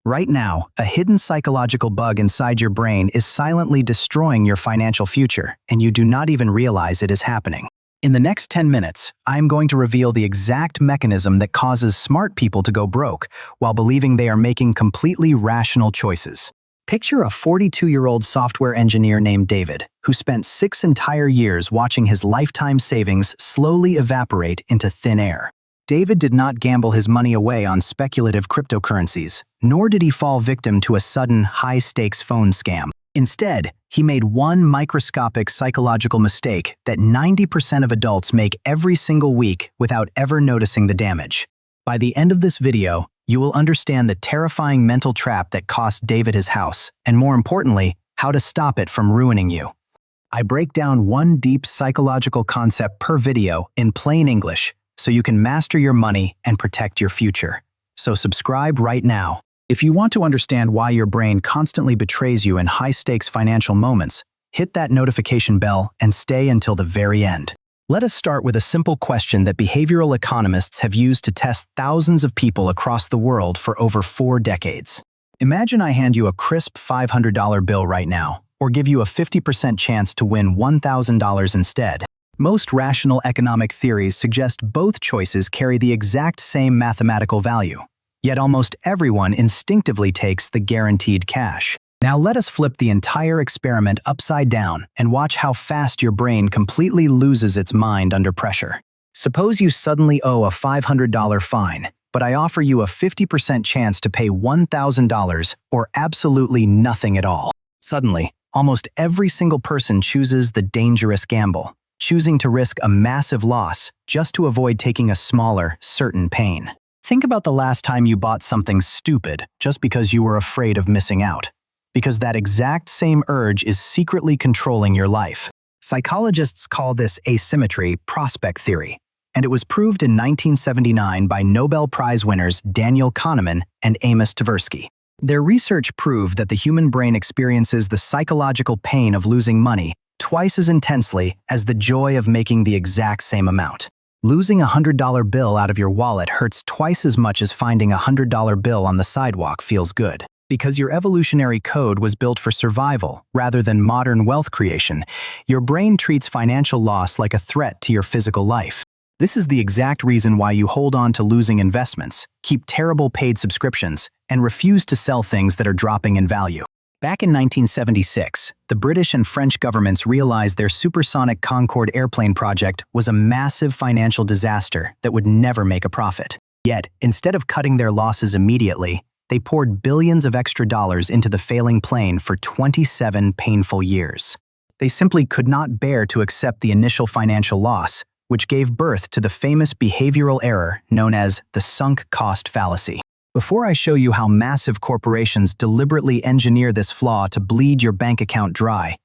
Right now, a hidden psychological bug inside your brain is silently destroying your financial future, and you do not even realize it is happening. In the next 10 minutes, I am going to reveal the exact mechanism that causes smart people to go broke while believing they are making completely rational choices. Picture a 42-year-old software engineer named David, who spent 6 entire years watching his lifetime savings slowly evaporate into thin air. David did not gamble his money away on speculative cryptocurrencies, nor did he fall victim to a sudden, high-stakes phone scam. Instead, he made one microscopic psychological mistake that 90% of adults make every single week without ever noticing the damage. By the end of this video, you will understand the terrifying mental trap that cost David his house, and more importantly, how to stop it from ruining you. I break down one deep psychological concept per video in plain English, so you can master your money and protect your future. So subscribe right now. If you want to understand why your brain constantly betrays you in high-stakes financial moments, hit that notification bell and stay until the very end. Let us start with a simple question that behavioral economists have used to test thousands of people across the world for over 4 decades. Imagine I hand you a crisp $500 bill right now, or give you a 50% chance to win $1,000 instead. Most rational economic theories suggest both choices carry the exact same mathematical value. Yet almost everyone instinctively takes the guaranteed cash. Now let us flip the entire experiment upside down and watch how fast your brain completely loses its mind under pressure. Suppose you suddenly owe a $500 fine, but I offer you a 50% chance to pay $1,000 or absolutely nothing at all. Suddenly, almost every single person chooses the dangerous gamble, choosing to risk a massive loss just to avoid taking a smaller, certain pain. Think about the last time you bought something stupid just because you were afraid of missing out. Because that exact same urge is secretly controlling your life. Psychologists call this asymmetry Prospect Theory, and it was proved in 1979 by Nobel Prize winners Daniel Kahneman and Amos Tversky. Their research proved that the human brain experiences the psychological pain of losing money twice as intensely as the joy of making the exact same amount. Losing a $100 bill out of your wallet hurts twice as much as finding a $100 bill on the sidewalk feels good. Because your evolutionary code was built for survival rather than modern wealth creation, your brain treats financial loss like a threat to your physical life. This is the exact reason why you hold on to losing investments, keep terrible paid subscriptions, and refuse to sell things that are dropping in value. Back in 1976, the British and French governments realized their supersonic Concorde airplane project was a massive financial disaster that would never make a profit. Yet, instead of cutting their losses immediately, they poured billions of extra dollars into the failing plane for 27 painful years. They simply could not bear to accept the initial financial loss, which gave birth to the famous behavioral error known as the sunk cost fallacy. Before I show you how massive corporations deliberately engineer this flaw to bleed your bank account dry,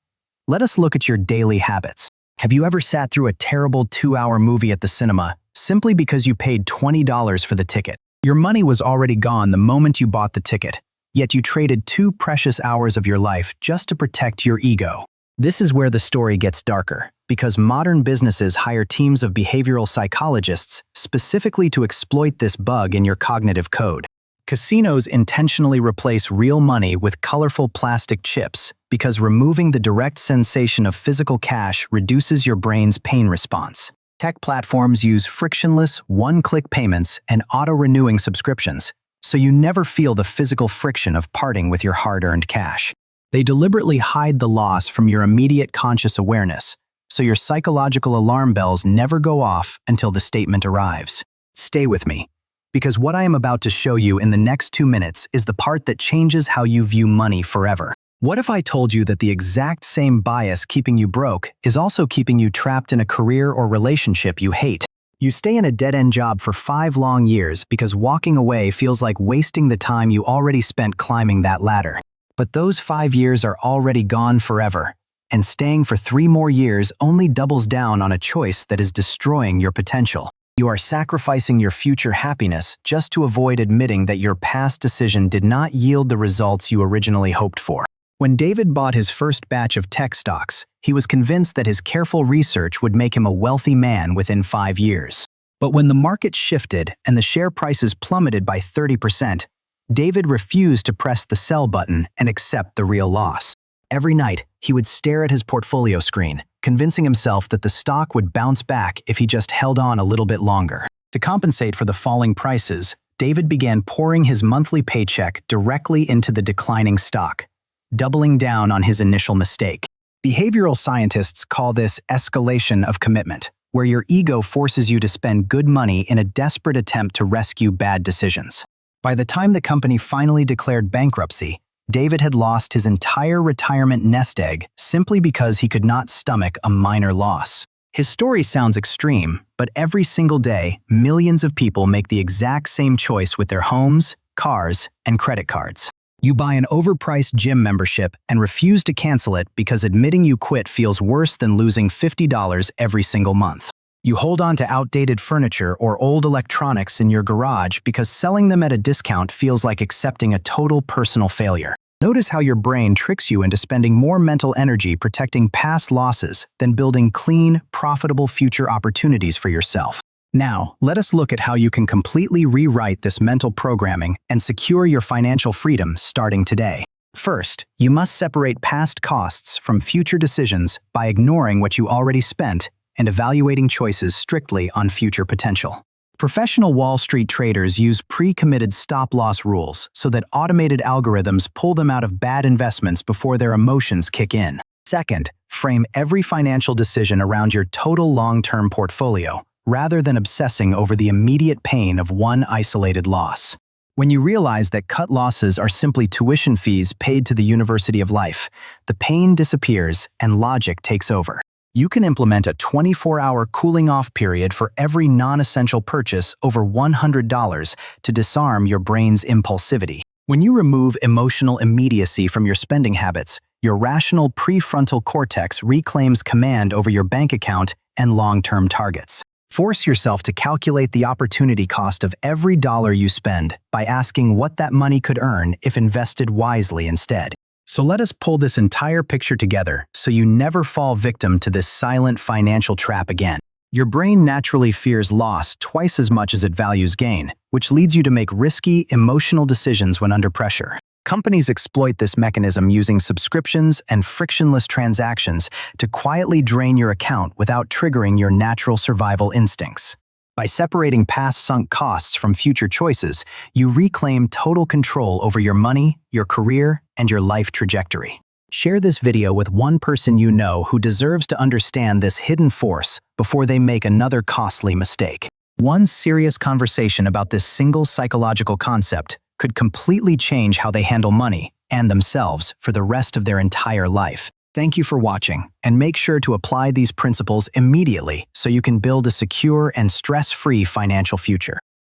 let us look at your daily habits. Have you ever sat through a terrible 2-hour movie at the cinema simply because you paid $20 for the ticket? Your money was already gone the moment you bought the ticket, yet you traded 2 precious hours of your life just to protect your ego. This is where the story gets darker, because modern businesses hire teams of behavioral psychologists specifically to exploit this bug in your cognitive code. Casinos intentionally replace real money with colorful plastic chips because removing the direct sensation of physical cash reduces your brain's pain response. Tech platforms use frictionless, one-click payments and auto-renewing subscriptions, so you never feel the physical friction of parting with your hard-earned cash. They deliberately hide the loss from your immediate conscious awareness, so your psychological alarm bells never go off until the statement arrives. Stay with me, because what I am about to show you in the next 2 minutes is the part that changes how you view money forever. What if I told you that the exact same bias keeping you broke is also keeping you trapped in a career or relationship you hate? You stay in a dead-end job for 5 long years because walking away feels like wasting the time you already spent climbing that ladder. But those 5 years are already gone forever, and staying for 3 more years only doubles down on a choice that is destroying your potential. You are sacrificing your future happiness just to avoid admitting that your past decision did not yield the results you originally hoped for. When David bought his first batch of tech stocks, he was convinced that his careful research would make him a wealthy man within 5 years. But when the market shifted and the share prices plummeted by 30%, David refused to press the sell button and accept the real loss. Every night, he would stare at his portfolio screen, convincing himself that the stock would bounce back if he just held on a little bit longer. To compensate for the falling prices, David began pouring his monthly paycheck directly into the declining stock, doubling down on his initial mistake. Behavioral scientists call this escalation of commitment, where your ego forces you to spend good money in a desperate attempt to rescue bad decisions. By the time the company finally declared bankruptcy, David had lost his entire retirement nest egg simply because he could not stomach a minor loss. His story sounds extreme, but every single day, millions of people make the exact same choice with their homes, cars, and credit cards. You buy an overpriced gym membership and refuse to cancel it because admitting you quit feels worse than losing $50 every single month. You hold on to outdated furniture or old electronics in your garage because selling them at a discount feels like accepting a total personal failure. Notice how your brain tricks you into spending more mental energy protecting past losses than building clean, profitable future opportunities for yourself. Now, let us look at how you can completely rewrite this mental programming and secure your financial freedom starting today. First, you must separate past costs from future decisions by ignoring what you already spent and evaluating choices strictly on future potential. Professional Wall Street traders use pre-committed stop-loss rules so that automated algorithms pull them out of bad investments before their emotions kick in. Second, frame every financial decision around your total long-term portfolio, rather than obsessing over the immediate pain of one isolated loss. When you realize that cut losses are simply tuition fees paid to the University of Life, the pain disappears and logic takes over. You can implement a 24-hour cooling-off period for every non-essential purchase over $100 to disarm your brain's impulsivity. When you remove emotional immediacy from your spending habits, your rational prefrontal cortex reclaims command over your bank account and long-term targets. Force yourself to calculate the opportunity cost of every dollar you spend by asking what that money could earn if invested wisely instead. So let us pull this entire picture together so you never fall victim to this silent financial trap again. Your brain naturally fears loss twice as much as it values gain, which leads you to make risky, emotional decisions when under pressure. Companies exploit this mechanism using subscriptions and frictionless transactions to quietly drain your account without triggering your natural survival instincts. By separating past sunk costs from future choices, you reclaim total control over your money, your career, and your life trajectory. Share this video with one person you know who deserves to understand this hidden force before they make another costly mistake. One serious conversation about this single psychological concept could completely change how they handle money and themselves for the rest of their entire life. Thank you for watching, and make sure to apply these principles immediately so you can build a secure and stress-free financial future.